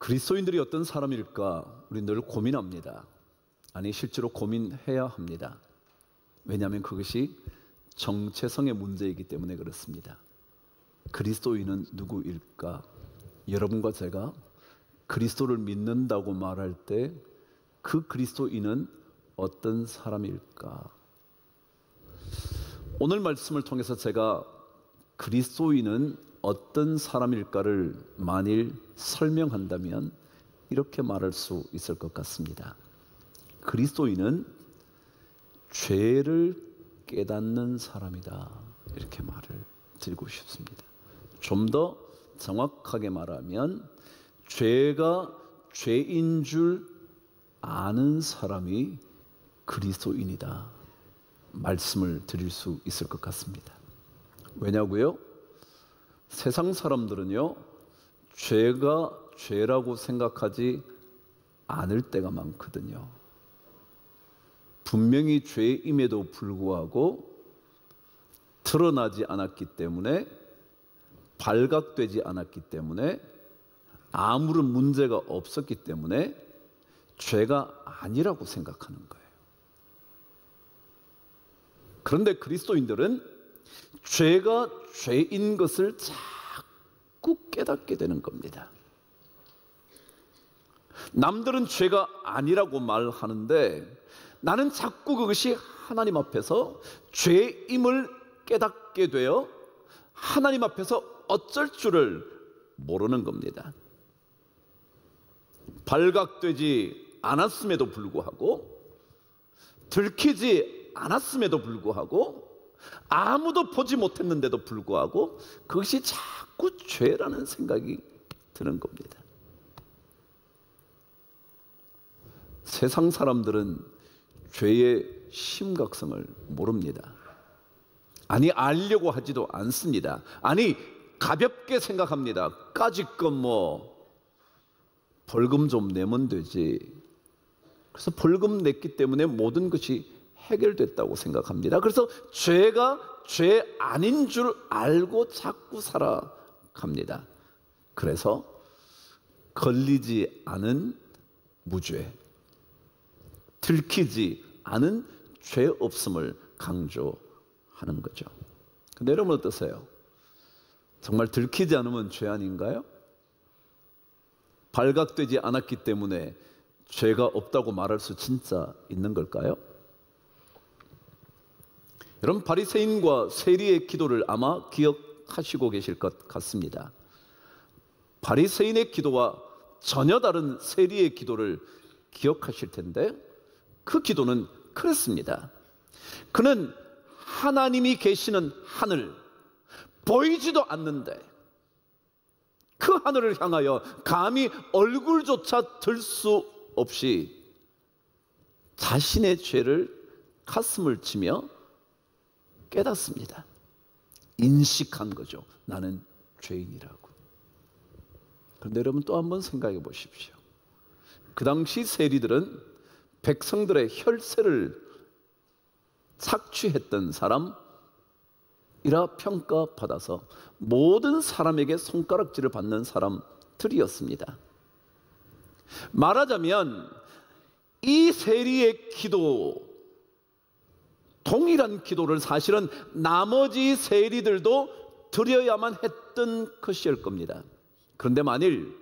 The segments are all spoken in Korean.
그리스도인들이 어떤 사람일까 우리 늘 고민합니다. 아니 실제로 고민해야 합니다. 왜냐하면 그것이 정체성의 문제이기 때문에 그렇습니다. 그리스도인은 누구일까? 여러분과 제가 그리스도를 믿는다고 말할 때 그 그리스도인은 어떤 사람일까? 오늘 말씀을 통해서 제가 그리스도인은 어떤 사람일까를 만일 설명한다면 이렇게 말할 수 있을 것 같습니다. 그리스도인은 죄를 깨닫는 사람이다. 이렇게 말을 드리고 싶습니다. 좀 더 정확하게 말하면 죄가 죄인 줄 아는 사람이 그리스도인이다. 말씀을 드릴 수 있을 것 같습니다. 왜냐고요? 세상 사람들은요, 죄가 죄라고 생각하지 않을 때가 많거든요. 분명히 죄임에도 불구하고 드러나지 않았기 때문에, 발각되지 않았기 때문에, 아무런 문제가 없었기 때문에 죄가 아니라고 생각하는 거예요. 그런데 그리스도인들은 죄가 죄인 것을 자꾸 깨닫게 되는 겁니다. 남들은 죄가 아니라고 말하는데 나는 자꾸 그것이 하나님 앞에서 죄임을 깨닫게 되어 하나님 앞에서 어쩔 줄을 모르는 겁니다. 발각되지 않았음에도 불구하고, 들키지 않았음에도 불구하고, 아무도 보지 못했는데도 불구하고 그것이 자꾸 죄라는 생각이 드는 겁니다. 세상 사람들은 죄의 심각성을 모릅니다. 아니, 알려고 하지도 않습니다. 아니, 가볍게 생각합니다. 까짓 건 벌금 좀 내면 되지. 그래서 벌금 냈기 때문에 모든 것이 해결됐다고 생각합니다. 그래서 죄가 죄 아닌 줄 알고 자꾸 살아갑니다. 그래서 걸리지 않은 무죄, 들키지 않은 죄 없음을 강조하는 거죠. 근데 여러분 어떠세요? 정말 들키지 않으면 죄 아닌가요? 발각되지 않았기 때문에 죄가 없다고 말할 수 진짜 있는 걸까요? 여러분, 바리새인과 세리의 기도를 아마 기억하시고 계실 것 같습니다. 바리새인의 기도와 전혀 다른 세리의 기도를 기억하실 텐데 그 기도는 그랬습니다. 그는 하나님이 계시는 하늘, 보이지도 않는데 그 하늘을 향하여 감히 얼굴조차 들 수 없이 자신의 죄를 가슴을 치며 깨닫습니다. 인식한 거죠. 나는 죄인이라고. 그런데 여러분 또 한번 생각해 보십시오. 그 당시 세리들은 백성들의 혈세를 착취했던 사람이라 평가받아서 모든 사람에게 손가락질을 받는 사람들이었습니다. 말하자면 이 세리의 기도, 동일한 기도를 사실은 나머지 세리들도 드려야만 했던 것일 겁니다. 그런데 만일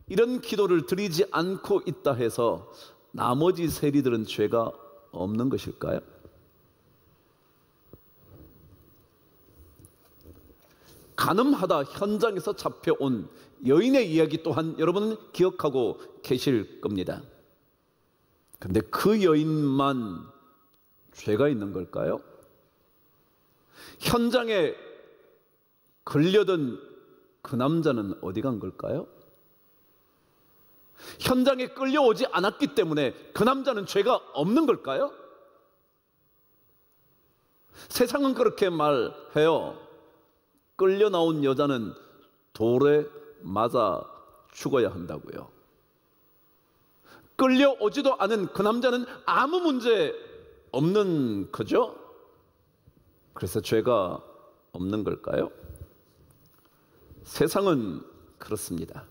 이런 기도를 드리지 않고 있다 해서 나머지 세리들은 죄가 없는 것일까요? 간음하다 현장에서 잡혀온 여인의 이야기 또한 여러분은 기억하고 계실 겁니다. 그런데 그 여인만 죄가 있는 걸까요? 현장에 걸려든 그 남자는 어디 간 걸까요? 현장에 끌려오지 않았기 때문에 그 남자는 죄가 없는 걸까요? 세상은 그렇게 말해요. 끌려 나온 여자는 돌에 맞아 죽어야 한다고요. 끌려오지도 않은 그 남자는 아무 문제 없는 거죠? 그래서 죄가 없는 걸까요? 세상은 그렇습니다.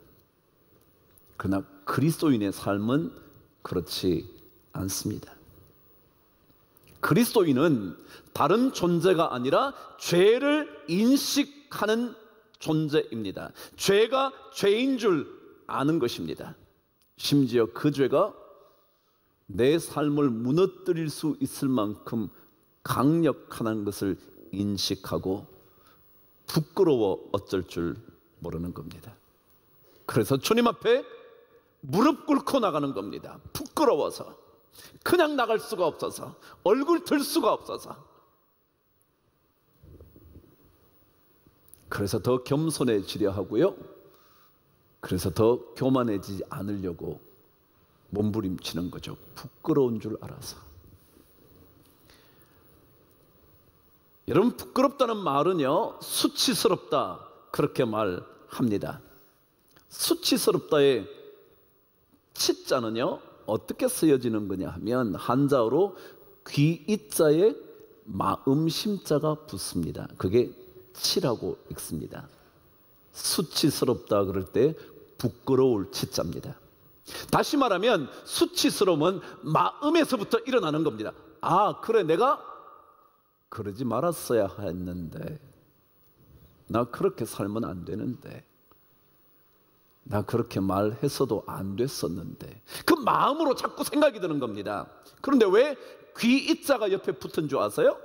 그러나 그리스도인의 삶은 그렇지 않습니다. 그리스도인은 다른 존재가 아니라 죄를 인식하는 존재입니다. 죄가 죄인 줄 아는 것입니다. 심지어 그 죄가 내 삶을 무너뜨릴 수 있을 만큼 강력하다는 것을 인식하고 부끄러워 어쩔 줄 모르는 겁니다. 그래서 주님 앞에 무릎 꿇고 나가는 겁니다. 부끄러워서, 그냥 나갈 수가 없어서, 얼굴 들 수가 없어서. 그래서 더 겸손해지려 하고요, 그래서 더 교만해지지 않으려고 몸부림치는 거죠. 부끄러운 줄 알아서. 여러분, 부끄럽다는 말은요, 수치스럽다 그렇게 말합니다. 수치스럽다의 치자는요 어떻게 쓰여지는 거냐 하면 한자어로 귀이자에 마음심자가 붙습니다. 그게 치라고 읽습니다. 수치스럽다 그럴 때 부끄러울 치자입니다. 다시 말하면 수치스러움은 마음에서부터 일어나는 겁니다. 아, 그래, 내가 그러지 말았어야 했는데, 나 그렇게 살면 안 되는데, 나 그렇게 말했어도 안 됐었는데, 그 마음으로 자꾸 생각이 드는 겁니다. 그런데 왜 귀이자가 옆에 붙은 줄 아세요?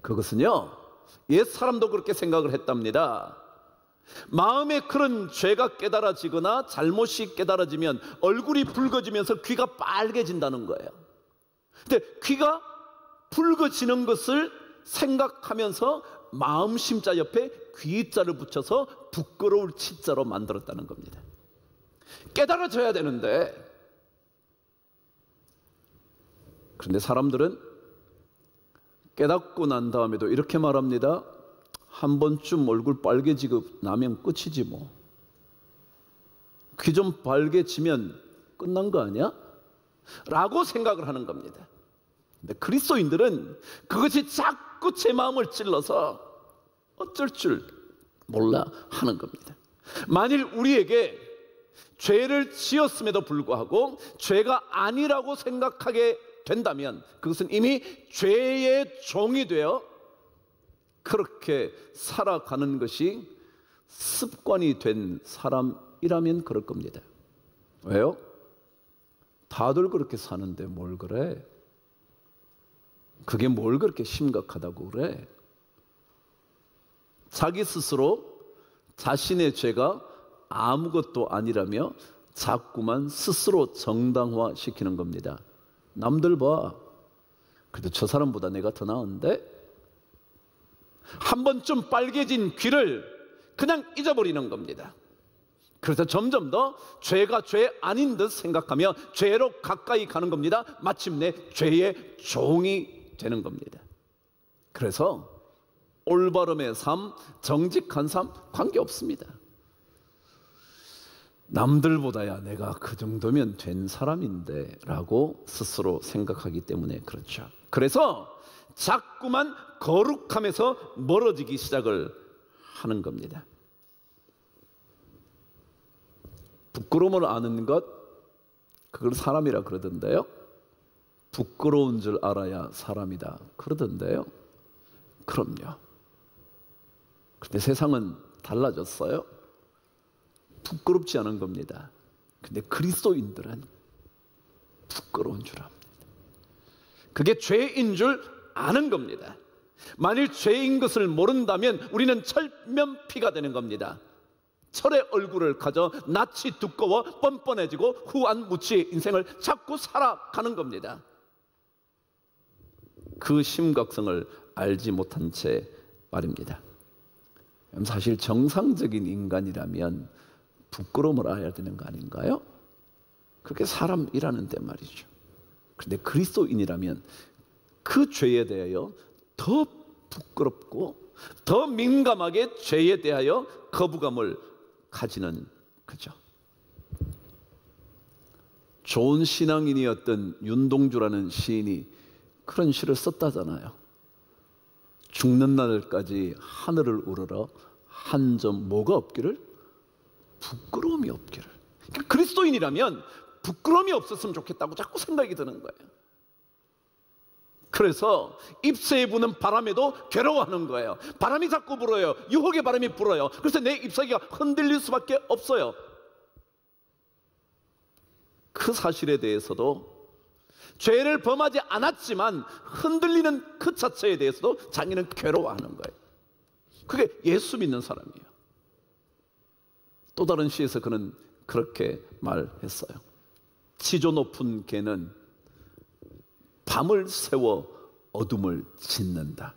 그것은요, 옛 사람도 그렇게 생각을 했답니다. 마음에 그런 죄가 깨달아지거나 잘못이 깨달아지면 얼굴이 붉어지면서 귀가 빨개진다는 거예요. 근데 귀가 붉어지는 것을 생각하면서 마음심자 옆에 귀자를 붙여서 부끄러울 치자로 만들었다는 겁니다. 깨달아져야 되는데, 그런데 사람들은 깨닫고 난 다음에도 이렇게 말합니다. 한 번쯤 얼굴 빨개지고 나면 끝이지 뭐. 귀 좀 빨개지면 끝난 거 아니야? 라고 생각을 하는 겁니다. 근데 그리스도인들은 그것이 자꾸 제 마음을 찔러서 어쩔 줄 몰라 하는 겁니다. 만일 우리에게 죄를 지었음에도 불구하고 죄가 아니라고 생각하게 된다면 그것은 이미 죄의 종이 되어 그렇게 살아가는 것이 습관이 된 사람이라면 그럴 겁니다. 왜요? 다들 그렇게 사는데 뭘 그래? 그게 뭘 그렇게 심각하다고 그래? 자기 스스로 자신의 죄가 아무것도 아니라며 자꾸만 스스로 정당화시키는 겁니다. 남들 봐, 그래도 저 사람보다 내가 더 나은데? 한 번쯤 빨개진 귀를 그냥 잊어버리는 겁니다. 그래서 점점 더 죄가 죄 아닌 듯 생각하며 죄로 가까이 가는 겁니다. 마침내 죄의 종이 되는 겁니다. 그래서 올바름의 삶, 정직한 삶 관계없습니다. 남들보다야 내가 그 정도면 된 사람인데 라고 스스로 생각하기 때문에 그렇죠. 그래서 자꾸만 거룩함에서 멀어지기 시작을 하는 겁니다. 부끄러움을 아는 것, 그걸 사람이라 그러던데요. 부끄러운 줄 알아야 사람이다 그러던데요. 그럼요. 근데 세상은 달라졌어요. 부끄럽지 않은 겁니다. 근데 그리스도인들은 부끄러운 줄 압니다. 그게 죄인 줄 아는 겁니다. 만일 죄인 것을 모른다면 우리는 철면피가 되는 겁니다. 철의 얼굴을 가져 낯이 두꺼워 뻔뻔해지고 후안무치의 인생을 자꾸 살아가는 겁니다. 그 심각성을 알지 못한 채 말입니다. 사실 정상적인 인간이라면 부끄러움을 알아야 되는 거 아닌가요? 그렇게 사람이라는데 말이죠. 그런데 그리스도인이라면 그 죄에 대하여 더 부끄럽고 더 민감하게 죄에 대하여 거부감을 가지는 거죠. 좋은 신앙인이었던 윤동주라는 시인이 그런 시를 썼다잖아요. 죽는 날까지 하늘을 우러러 한 점 뭐가 없기를 부끄러움이 없기를. 그러니까 그리스도인이라면 부끄러움이 없었으면 좋겠다고 자꾸 생각이 드는 거예요. 그래서 잎새에 부는 바람에도 괴로워하는 거예요. 바람이 자꾸 불어요. 유혹의 바람이 불어요. 그래서 내 잎사귀가 흔들릴 수밖에 없어요. 그 사실에 대해서도 죄를 범하지 않았지만 흔들리는 그 자체에 대해서도 자기는 괴로워하는 거예요. 그게 예수 믿는 사람이에요. 또 다른 시에서 그는 그렇게 말했어요. 지조 높은 개는 밤을 새워 어둠을 짓는다.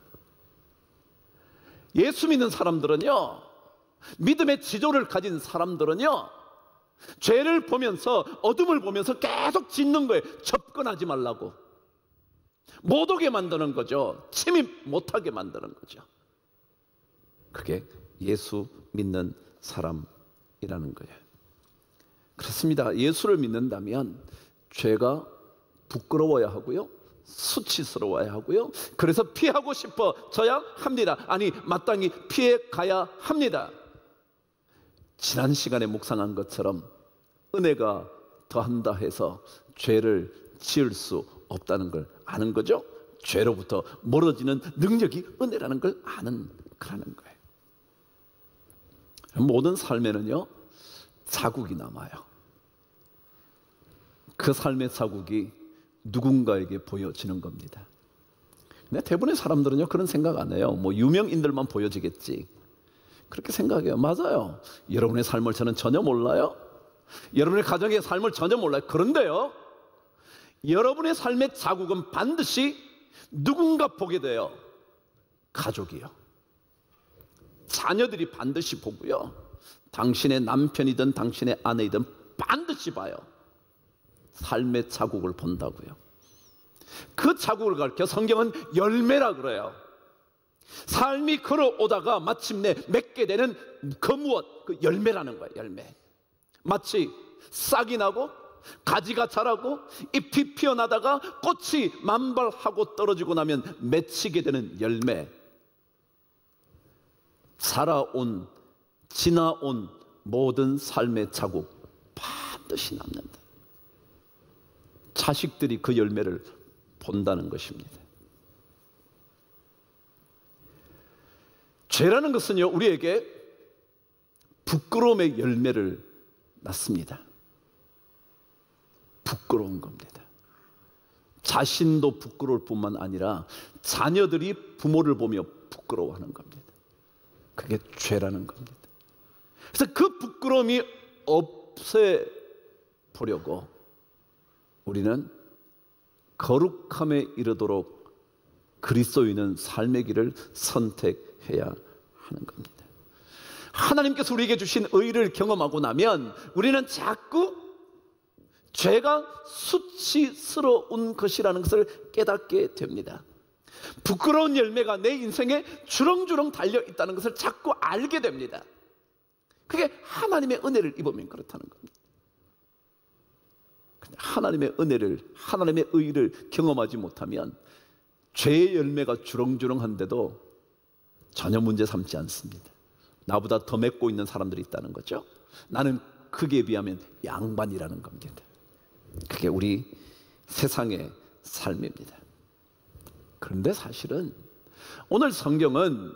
예수 믿는 사람들은요, 믿음의 지조를 가진 사람들은요, 죄를 보면서, 어둠을 보면서 계속 짓는 거예요. 접근하지 말라고. 못 오게 만드는 거죠. 침입 못하게 만드는 거죠. 그게 예수 믿는 사람이라는 거예요. 그렇습니다. 예수를 믿는다면 죄가 부끄러워야 하고요, 수치스러워야 하고요, 그래서 피하고 싶어져야 합니다. 아니, 마땅히 피해 가야 합니다. 지난 시간에 묵상한 것처럼 은혜가 더한다 해서 죄를 지을 수 없다는 걸 아는 거죠. 죄로부터 멀어지는 능력이 은혜라는 걸 아는 거라는 거예요. 모든 삶에는요, 자국이 남아요. 그 삶의 자국이 누군가에게 보여지는 겁니다. 근데 대부분의 사람들은요, 그런 생각 안 해요. 뭐 유명인들만 보여지겠지, 그렇게 생각해요. 맞아요. 여러분의 삶을 저는 전혀 몰라요. 여러분의 가정의 삶을 전혀 몰라요. 그런데요, 여러분의 삶의 자국은 반드시 누군가 보게 돼요. 가족이요, 자녀들이 반드시 보고요, 당신의 남편이든 당신의 아내이든 반드시 봐요. 삶의 자국을 본다고요. 그 자국을 가리켜 성경은 열매라 그래요. 삶이 걸어오다가 마침내 맺게 되는 그 무엇, 그 열매라는 거예요. 열매. 마치 싹이 나고 가지가 자라고 잎이 피어나다가 꽃이 만발하고 떨어지고 나면 맺히게 되는 열매. 살아온, 지나온 모든 삶의 자국 반드시 남는다. 자식들이 그 열매를 본다는 것입니다. 죄라는 것은요, 우리에게 부끄러움의 열매를 낳습니다. 부끄러운 겁니다. 자신도 부끄러울 뿐만 아니라 자녀들이 부모를 보며 부끄러워하는 겁니다. 그게 죄라는 겁니다. 그래서 그 부끄러움이 없애보려고 우리는 거룩함에 이르도록 그리스도인은 삶의 길을 선택해야 하는 겁니다. 하나님께서 우리에게 주신 의를 경험하고 나면 우리는 자꾸 죄가 수치스러운 것이라는 것을 깨닫게 됩니다. 부끄러운 열매가 내 인생에 주렁주렁 달려 있다는 것을 자꾸 알게 됩니다. 그게 하나님의 은혜를 입으면 그렇다는 겁니다. 하나님의 은혜를, 하나님의 의를 경험하지 못하면 죄의 열매가 주렁주렁한데도 전혀 문제 삼지 않습니다. 나보다 더 맺고 있는 사람들이 있다는 거죠. 나는 그게 비하면 양반이라는 겁니다. 그게 우리 세상의 삶입니다. 그런데 사실은 오늘 성경은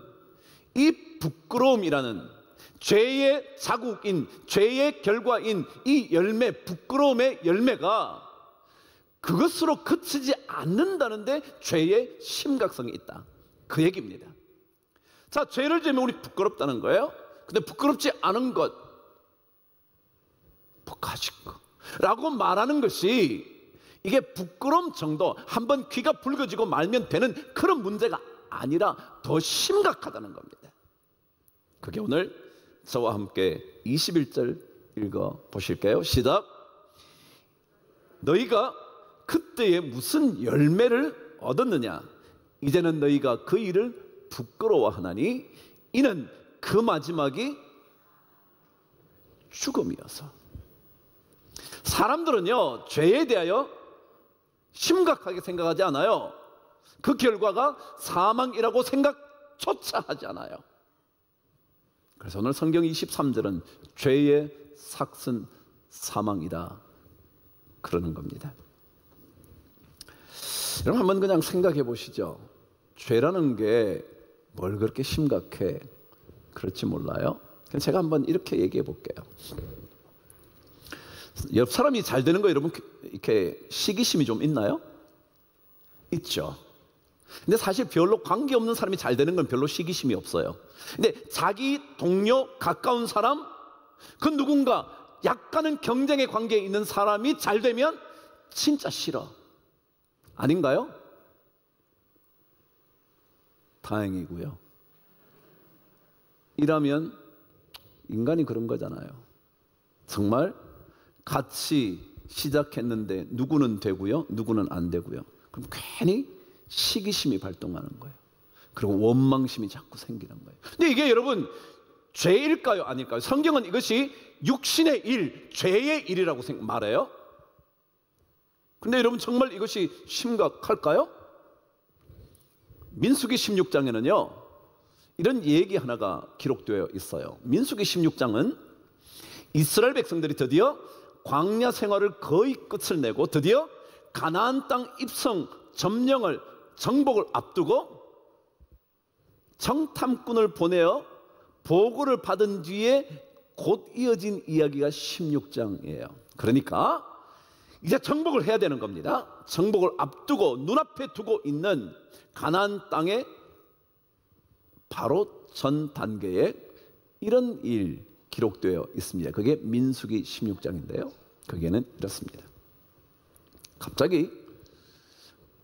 이 부끄러움이라는 죄의 자국인, 죄의 결과인 이 열매, 부끄러움의 열매가 그것으로 그치지 않는다는데 죄의 심각성이 있다, 그 얘기입니다. 자, 죄를 지으면 우리 부끄럽다는 거예요. 근데 부끄럽지 않은 것, 뭐 가진 거라고 말하는 것이 이게 부끄러움 정도, 한번 귀가 붉어지고 말면 되는 그런 문제가 아니라 더 심각하다는 겁니다. 그게 오늘 저와 함께 21절 읽어 보실까요? 시작. 너희가 그때에 무슨 열매를 얻었느냐? 이제는 너희가 그 일을 부끄러워하나니 이는 그 마지막이 죽음이어서. 사람들은요, 죄에 대하여 심각하게 생각하지 않아요. 그 결과가 사망이라고 생각조차 하지 않아요. 그래서 오늘 성경 23절은 죄의 삭슨 사망이다 그러는 겁니다. 여러분 한번 그냥 생각해 보시죠. 죄라는 게 뭘 그렇게 심각해? 그렇지 몰라요? 제가 한번 이렇게 얘기해 볼게요. 옆 사람이 잘 되는 거 여러분 이렇게 시기심이 좀 있나요? 있죠. 근데 사실 별로 관계없는 사람이 잘 되는 건 별로 시기심이 없어요. 근데 자기 동료, 가까운 사람, 그 누군가 약간은 경쟁의 관계에 있는 사람이 잘 되면 진짜 싫어. 아닌가요? 다행이고요. 이라면 인간이 그런 거잖아요. 정말 같이 시작했는데 누구는 되고요, 누구는 안 되고요. 그럼 괜히 시기심이 발동하는 거예요. 그리고 원망심이 자꾸 생기는 거예요. 근데 이게 여러분 죄일까요, 아닐까요? 성경은 이것이 육신의 일, 죄의 일이라고 말해요. 근데 여러분 정말 이것이 심각할까요? 민수기 16장에는요 이런 얘기 하나가 기록되어 있어요. 민수기 16장은 이스라엘 백성들이 드디어 광야 생활을 거의 끝을 내고 드디어 가나안 땅 입성 점령을 정복을 앞두고 정탐꾼을 보내어 보고를 받은 뒤에 곧 이어진 이야기가 16장이에요. 그러니까 이제 정복을 해야 되는 겁니다. 정복을 앞두고 눈앞에 두고 있는 가나안 땅에 바로 전 단계에 이런 일 기록되어 있습니다. 그게 민수기 16장인데요. 거기에는 이렇습니다. 갑자기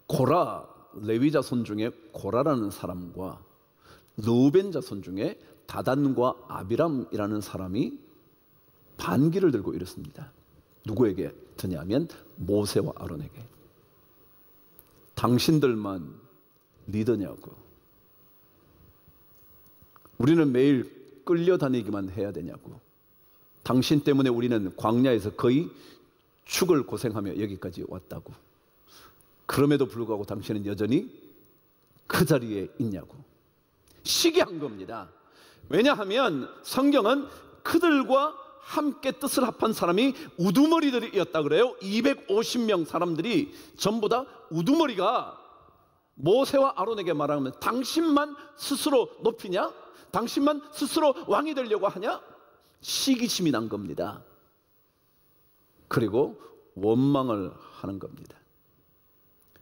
고라, 레위 자손 중에 고라라는 사람과 르우벤 자손 중에 다단과 아비람이라는 사람이 반기를 들고 이랬습니다. 누구에게 드냐면 모세와 아론에게. 당신들만 리더냐고. 우리는 매일 끌려다니기만 해야 되냐고. 당신 때문에 우리는 광야에서 거의 죽을 고생하며 여기까지 왔다고. 그럼에도 불구하고 당신은 여전히 그 자리에 있냐고. 시기한 겁니다. 왜냐하면 성경은 그들과 함께 뜻을 합한 사람이 우두머리들이었다 그래요. 250명 사람들이 전부 다 우두머리가 모세와 아론에게 말하면 당신만 스스로 높이냐? 당신만 스스로 왕이 되려고 하냐? 시기심이 난 겁니다. 그리고 원망을 하는 겁니다.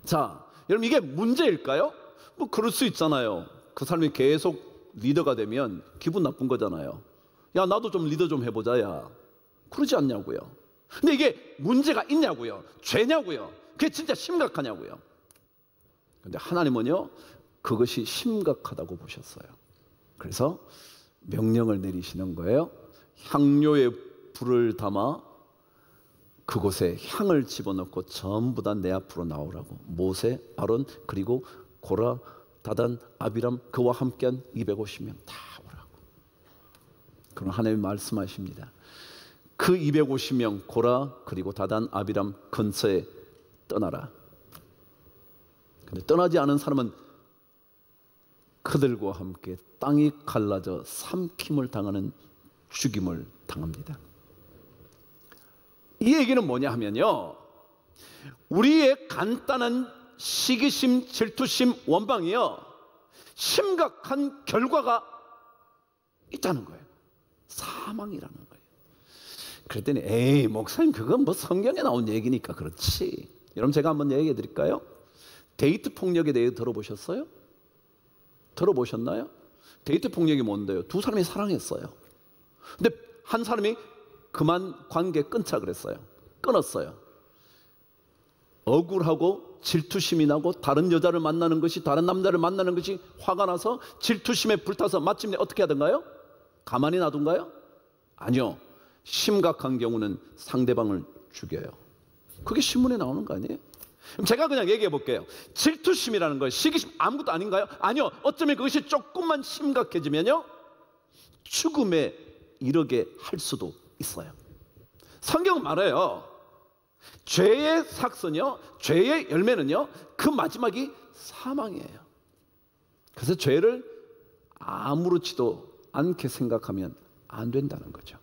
자, 여러분 이게 문제일까요? 뭐 그럴 수 있잖아요. 그 사람이 계속 리더가 되면 기분 나쁜 거잖아요. 야, 나도 좀 리더 좀 해보자, 야. 그러지 않냐고요. 근데 이게 문제가 있냐고요. 죄냐고요. 그게 진짜 심각하냐고요. 근데 하나님은요, 그것이 심각하다고 보셨어요. 그래서 명령을 내리시는 거예요. 향료에 불을 담아 그곳에 향을 집어넣고 전부 다 내 앞으로 나오라고. 모세, 아론, 그리고 고라, 다단, 아비람, 그와 함께한 250명 다 오라고. 그럼 하나님이 말씀하십니다. 그 250명 고라, 그리고 다단, 아비람 근처에 떠나라. 근데 떠나지 않은 사람은 그들과 함께 땅이 갈라져 삼킴을 당하는 죽임을 당합니다. 이 얘기는 뭐냐 하면요, 우리의 간단한 시기심, 질투심, 원망이요, 심각한 결과가 있다는 거예요. 사망이라는 거예요. 그랬더니 에이 목사님 그건 뭐 성경에 나온 얘기니까 그렇지. 여러분 제가 한번 얘기해 드릴까요? 데이트 폭력에 대해 들어보셨어요? 들어보셨나요? 데이트 폭력이 뭔데요? 두 사람이 사랑했어요. 근데 한 사람이 그만 관계 끊자 그랬어요. 끊었어요. 억울하고 질투심이 나고 다른 여자를 만나는 것이, 다른 남자를 만나는 것이 화가 나서 질투심에 불타서 마침내 어떻게 하던가요? 가만히 놔둔가요? 아니요. 심각한 경우는 상대방을 죽여요. 그게 신문에 나오는 거 아니에요? 그럼 제가 그냥 얘기해 볼게요. 질투심이라는 거, 시기심 아무것도 아닌가요? 아니요. 어쩌면 그것이 조금만 심각해지면요, 죽음에 이르게 할 수도 있어요. 성경은 말해요. 죄의 삭선이요, 죄의 열매는요, 그 마지막이 사망이에요. 그래서 죄를 아무렇지도 않게 생각하면 안 된다는 거죠.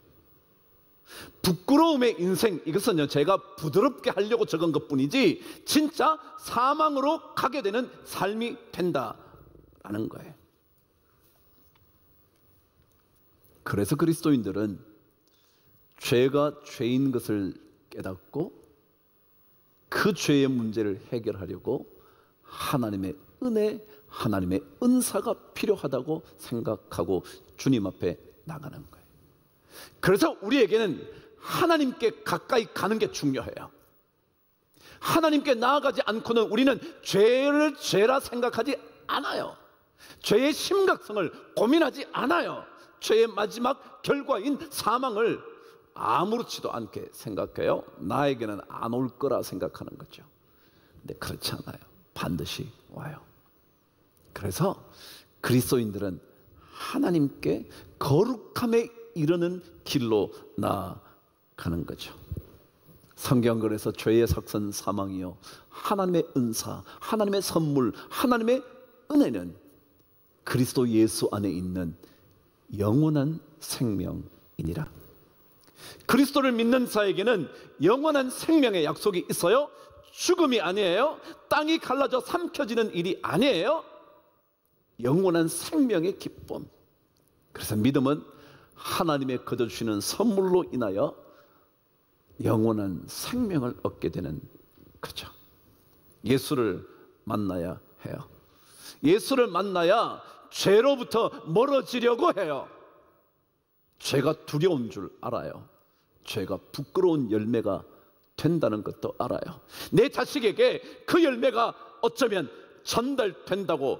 부끄러움의 인생, 이것은요 제가 부드럽게 하려고 적은 것뿐이지 진짜 사망으로 가게 되는 삶이 된다라는 거예요. 그래서 그리스도인들은 죄가 죄인 것을 깨닫고 그 죄의 문제를 해결하려고 하나님의 은혜, 하나님의 은사가 필요하다고 생각하고 주님 앞에 나가는 거예요. 그래서 우리에게는 하나님께 가까이 가는 게 중요해요. 하나님께 나아가지 않고는 우리는 죄를 죄라 생각하지 않아요. 죄의 심각성을 고민하지 않아요. 죄의 마지막 결과인 사망을 아무렇지도 않게 생각해요. 나에게는 안 올 거라 생각하는 거죠. 근데 그렇지 않아요. 반드시 와요. 그래서 그리스도인들은 하나님께 거룩함에 이르는 길로 나아가는 거죠. 성경글에서 죄의 삭선 사망이요 하나님의 은사, 하나님의 선물, 하나님의 은혜는 그리스도 예수 안에 있는 영원한 생명이니라. 그리스도를 믿는 자에게는 영원한 생명의 약속이 있어요. 죽음이 아니에요. 땅이 갈라져 삼켜지는 일이 아니에요. 영원한 생명의 기쁨. 그래서 믿음은 하나님의 거둬주시는 선물로 인하여 영원한 생명을 얻게 되는 거죠. 예수를 만나야 해요. 예수를 만나야 죄로부터 멀어지려고 해요. 죄가 두려운 줄 알아요. 죄가 부끄러운 열매가 된다는 것도 알아요. 내 자식에게 그 열매가 어쩌면 전달된다고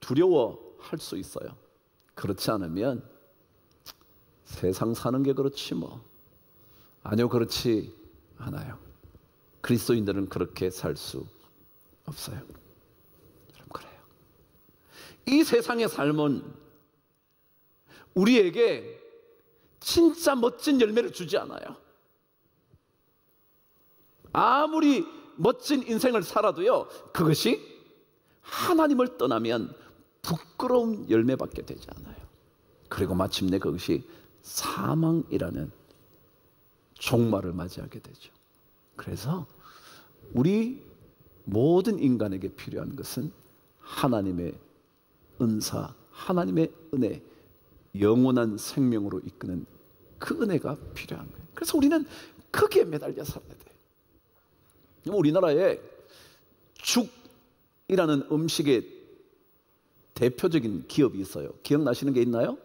두려워할 수 있어요. 그렇지 않으면 세상 사는 게 그렇지 뭐. 아니요, 그렇지 않아요. 그리스도인들은 그렇게 살 수 없어요. 여러분, 그래요. 이 세상의 삶은 우리에게 진짜 멋진 열매를 주지 않아요. 아무리 멋진 인생을 살아도요, 그것이 하나님을 떠나면 부끄러운 열매밖에 되지 않아요. 그리고 마침내 그것이 사망이라는 종말을 맞이하게 되죠. 그래서 우리 모든 인간에게 필요한 것은 하나님의 은사, 하나님의 은혜, 영원한 생명으로 이끄는 그 은혜가 필요한 거예요. 그래서 우리는 거기에 매달려 살아야 돼요. 우리나라에 죽이라는 음식의 대표적인 기업이 있어요. 기억나시는 게 있나요?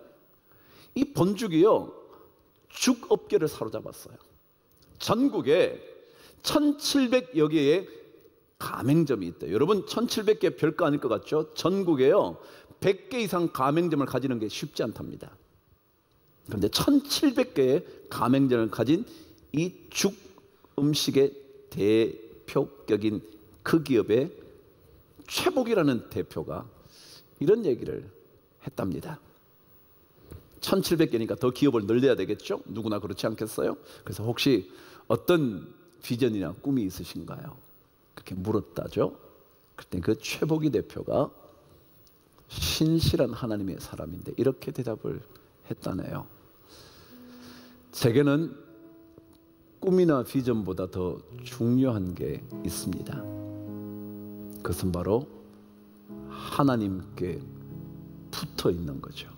이 본죽이요, 죽업계를 사로잡았어요. 전국에 1700여 개의 가맹점이 있대요. 여러분, 1700개 별거 아닐 것 같죠? 전국에요 100개 이상 가맹점을 가지는 게 쉽지 않답니다. 그런데 1700개의 가맹점을 가진 이 죽 음식의 대표격인 그 기업의 최복이라는 대표가 이런 얘기를 했답니다. 1700개니까 더 기업을 늘려야 되겠죠? 누구나 그렇지 않겠어요? 그래서 혹시 어떤 비전이나 꿈이 있으신가요? 그렇게 물었다죠. 그때 그 최복이 대표가 신실한 하나님의 사람인데 이렇게 대답을 했다네요. 제게는 꿈이나 비전보다 더 중요한 게 있습니다. 그것은 바로 하나님께 붙어 있는 거죠.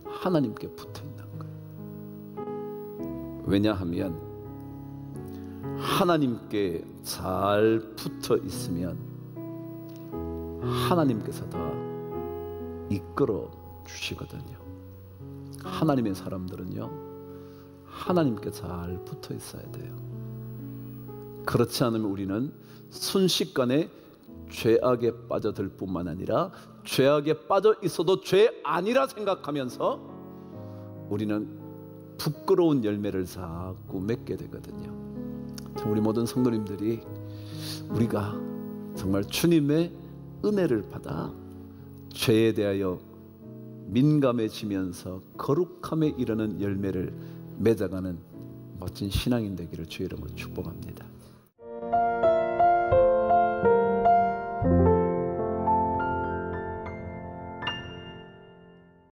하나님께 붙어 있는 거예요. 왜냐하면 하나님께 잘 붙어 있으면 하나님께서 다 이끌어 주시거든요. 하나님의 사람들은요, 하나님께 잘 붙어 있어야 돼요. 그렇지 않으면 우리는 순식간에 죄악에 빠져들 뿐만 아니라 죄악에 빠져 있어도 죄 아니라 생각하면서 우리는 부끄러운 열매를 자꾸 맺게 되거든요. 우리 모든 성도님들이 우리가 정말 주님의 은혜를 받아 죄에 대하여 민감해지면서 거룩함에 이르는 열매를 맺어가는 멋진 신앙인 되기를 주의 이름으로 축복합니다.